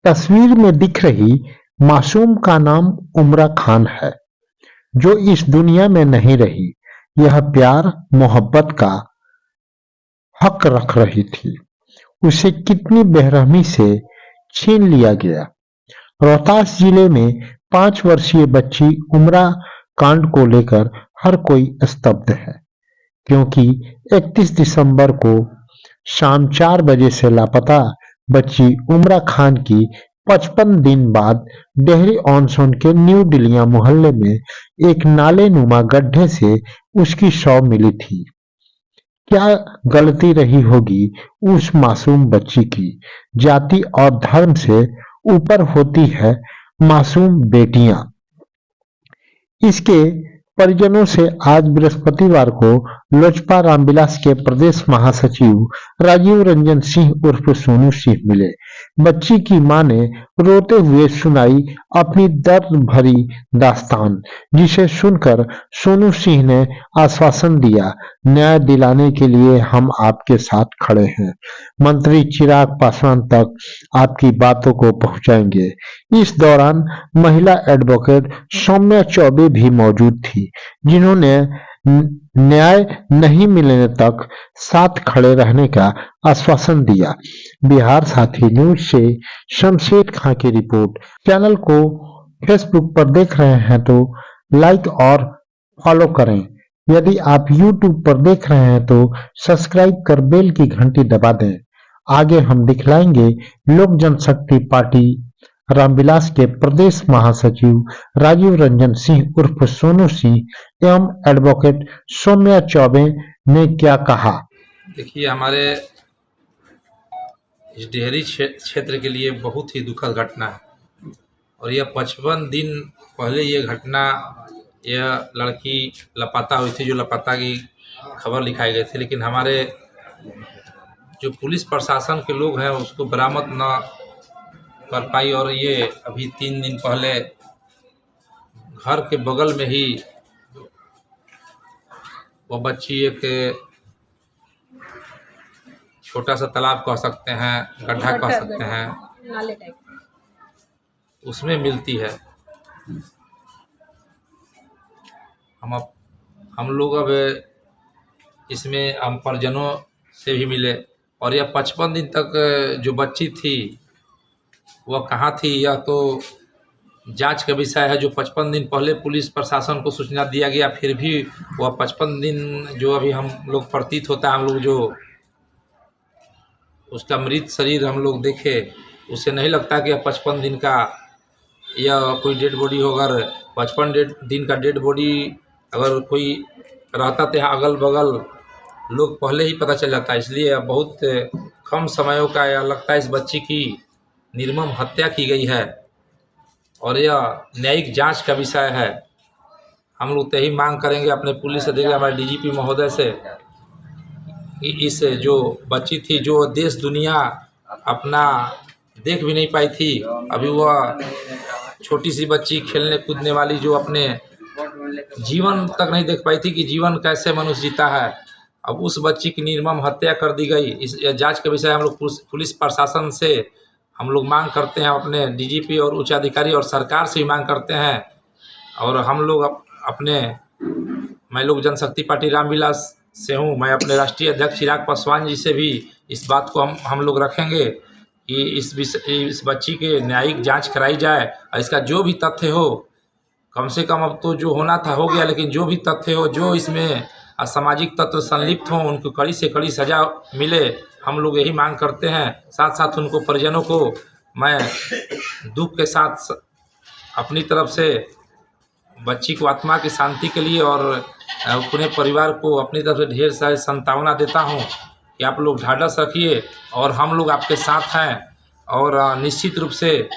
तस्वीर में दिख रही मासूम का नाम उमरा खान है, जो इस दुनिया में नहीं रही। यह प्यार मोहब्बत का हक रख रही थी। उसे कितनी बेरहमी से छीन लिया गया। रोहतास जिले में 5 वर्षीय बच्ची उमरा कांड को लेकर हर कोई स्तब्ध है, क्योंकि 31 दिसंबर को शाम 4 बजे से लापता बच्ची उमरा खान की 55 दिन बाद डेहरी ऑन सोन के न्यू डिलिया मोहल्ले में एक नाले नुमा गड्ढे से उसकी शव मिली थी। क्या गलती रही होगी उस मासूम बच्ची की। जाति और धर्म से ऊपर होती है मासूम बेटियां। इसके परिजनों से आज बृहस्पतिवार को लोजपा रामविलास के प्रदेश महासचिव राजीव रंजन सिंह उर्फ सोनू सिंह मिले। बच्ची की मां ने रोते हुए सुनाई अपनी दर्द भरी दास्तान, जिसे सुनकर सोनू सिंह ने आश्वासन दिया, न्याय दिलाने के लिए हम आपके साथ खड़े हैं। मंत्री चिराग पासवान तक आपकी बातों को पहुंचाएंगे। इस दौरान महिला एडवोकेट सौम्या चौबे भी मौजूद थी, जिन्होंने न्याय नहीं मिलने तक साथ खड़े रहने का आश्वासन दिया। बिहार साथी न्यूज से शमशेद खां की रिपोर्ट। चैनल को फेसबुक पर देख रहे हैं तो लाइक और फॉलो करें। यदि आप यूट्यूब पर देख रहे हैं तो सब्सक्राइब कर बेल की घंटी दबा दें। आगे हम दिखलाएंगे लोक जनशक्ति पार्टी रामविलास के प्रदेश महासचिव राजीव रंजन सिंह उर्फ सोनू सिंह एवं एडवोकेट सौम्या चौबे ने क्या कहा। देखिए, हमारे इस डेहरी क्षेत्र के लिए बहुत ही दुखद घटना है और यह 55 दिन पहले ये घटना, यह लड़की लापता हुई थी, जो लापता की खबर लिखाई गई थी, लेकिन हमारे जो पुलिस प्रशासन के लोग हैं उसको बरामद न कर पाई और ये अभी 3 दिन पहले घर के बगल में ही वो बच्ची एक छोटा सा तालाब कह सकते हैं, गड्ढा कह सकते हैं, नाले टाइप, उसमें मिलती है। हम लोग अब इसमें हम परिजनों से भी मिले और यह 55 दिन तक जो बच्ची थी वह कहाँ थी, यह तो जांच का विषय है। जो 55 दिन पहले पुलिस प्रशासन को सूचना दिया गया, फिर भी वह 55 दिन जो अभी हम लोग प्रतीत होता है, हम लोग जो उसका मृत शरीर हम लोग देखे, उससे नहीं लगता कि यह 55 दिन का यह कोई डेड बॉडी होगा। 55 दिन का डेड बॉडी अगर कोई रहता तो यहाँ अगल बगल लोग पहले ही पता चल जाता है। इसलिए बहुत कम समयों का यह लगता है इस बच्ची की निर्मम हत्या की गई है और यह न्यायिक जांच का विषय है। हम लोग तो यही मांग करेंगे अपने पुलिस अधिकारी, हमारे डीजीपी महोदय से, कि इस जो बच्ची थी, जो देश दुनिया अपना देख भी नहीं पाई थी, अभी वह छोटी सी बच्ची खेलने कूदने वाली जो अपने जीवन तक नहीं देख पाई थी कि जीवन कैसे मनुष्य जीता है, अब उस बच्ची की निर्मम हत्या कर दी गई। इस जांच के विषय हम लोग पुलिस प्रशासन से हम लोग मांग करते हैं, अपने डीजीपी और उच्च अधिकारी और सरकार से भी मांग करते हैं। और हम लोग अपने, मैं लोक जनशक्ति पार्टी रामविलास से हूँ, मैं अपने राष्ट्रीय अध्यक्ष चिराग पासवान जी से भी इस बात को हम लोग रखेंगे कि इस बच्ची के न्यायिक जांच कराई जाए और इसका जो भी तथ्य हो, कम से कम अब तो जो होना था हो गया, लेकिन जो भी तथ्य हो, जो इसमें असामाजिक तत्व संलिप्त हों, उनको कड़ी से कड़ी सजा मिले, हम लोग यही मांग करते हैं। साथ साथ उनको परिजनों को मैं दुख के साथ अपनी तरफ से बच्ची को आत्मा की शांति के लिए और पूरे परिवार को अपनी तरफ से ढेर सारी सांत्वना देता हूं कि आप लोग ढाढ़स रखिए और हम लोग आपके साथ हैं। और निश्चित रूप से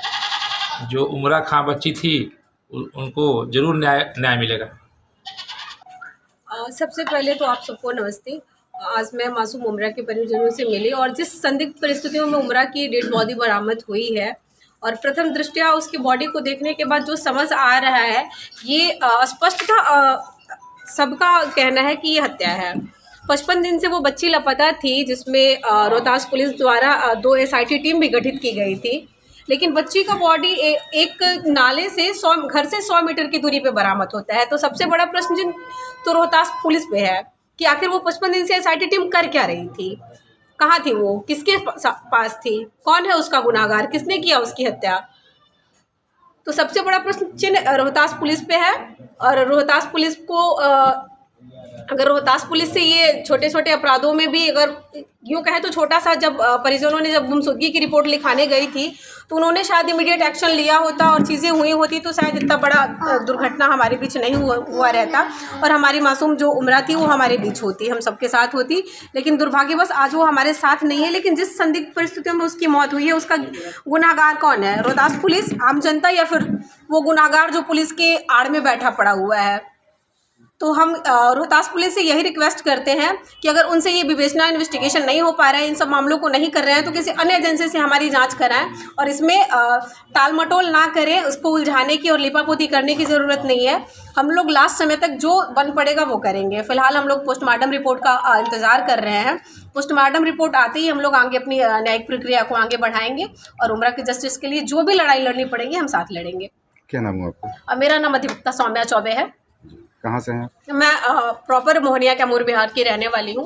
जो उमरा खां बच्ची थी उनको जरूर न्याय मिलेगा। सबसे पहले तो आप सबको नमस्ते। आज मैं मासूम उमरा के परिजनों से मिली और जिस संदिग्ध परिस्थितियों में उमरा की डेड बॉडी बरामद हुई है और प्रथम दृष्टया उसकी बॉडी को देखने के बाद जो समझ आ रहा है, ये स्पष्टतः सबका कहना है कि ये हत्या है। 55 दिन से वो बच्ची लापता थी, जिसमें रोहतास पुलिस द्वारा 2 SIT टीम भी गठित की गई थी। लेकिन बच्ची का बॉडी एक नाले से 100 घर से 100 मीटर की दूरी पे बरामद होता है। तो सबसे बड़ा प्रश्न जिन तो रोहतास पुलिस पे है कि आखिर वो 55 दिन से एसआईटी टीम कर क्या रही थी, कहाँ थी वो, किसके पास थी, कौन है उसका गुनाहगार, किसने किया उसकी हत्या। तो सबसे बड़ा प्रश्न चिन्ह रोहतास पुलिस पे है। और रोहतास पुलिस को अगर रोहतास पुलिस से ये छोटे छोटे अपराधों में भी, अगर यूँ कहें तो छोटा सा, जब परिजनों ने जब गुमशुदगी की रिपोर्ट लिखाने गई थी तो उन्होंने शायद इमीडिएट एक्शन लिया होता और चीज़ें हुई होती तो शायद इतना बड़ा दुर्घटना हमारे बीच नहीं हुआ रहता और हमारी मासूम जो उम्रा थी वो हमारे बीच होती, हम सबके साथ होती। लेकिन दुर्भाग्यवश आज वो हमारे साथ नहीं है। लेकिन जिस संदिग्ध परिस्थितियों में उसकी मौत हुई है उसका गुनाहगार कौन है, रोहतास पुलिस, आम जनता, या फिर वो गुनाहगार जो पुलिस के आड़ में बैठा पड़ा हुआ है। तो हम रोहतास पुलिस से यही रिक्वेस्ट करते हैं कि अगर उनसे ये विवेचना इन्वेस्टिगेशन नहीं हो पा रहा है, इन सब मामलों को नहीं कर रहे हैं, तो किसी अन्य एजेंसी से हमारी जांच कराएं और इसमें टाल मटोल ना करें। उसको उलझाने की और लिपापोती करने की ज़रूरत नहीं है। हम लोग लास्ट समय तक जो बन पड़ेगा वो करेंगे। फिलहाल हम लोग पोस्टमार्टम रिपोर्ट का इंतज़ार कर रहे हैं। पोस्टमार्टम रिपोर्ट आते ही हम लोग आगे अपनी न्यायिक प्रक्रिया को आगे बढ़ाएंगे और उम्रा की जस्टिस के लिए जो भी लड़ाई लड़नी पड़ेगी हम साथ लड़ेंगे। क्या नाम है आपका? मेरा नाम अधिवक्ता सौम्या चौबे है। कहाँ से हैं? मैं प्रॉपर मोहनिया कैमूर बिहार की रहने वाली हूँ।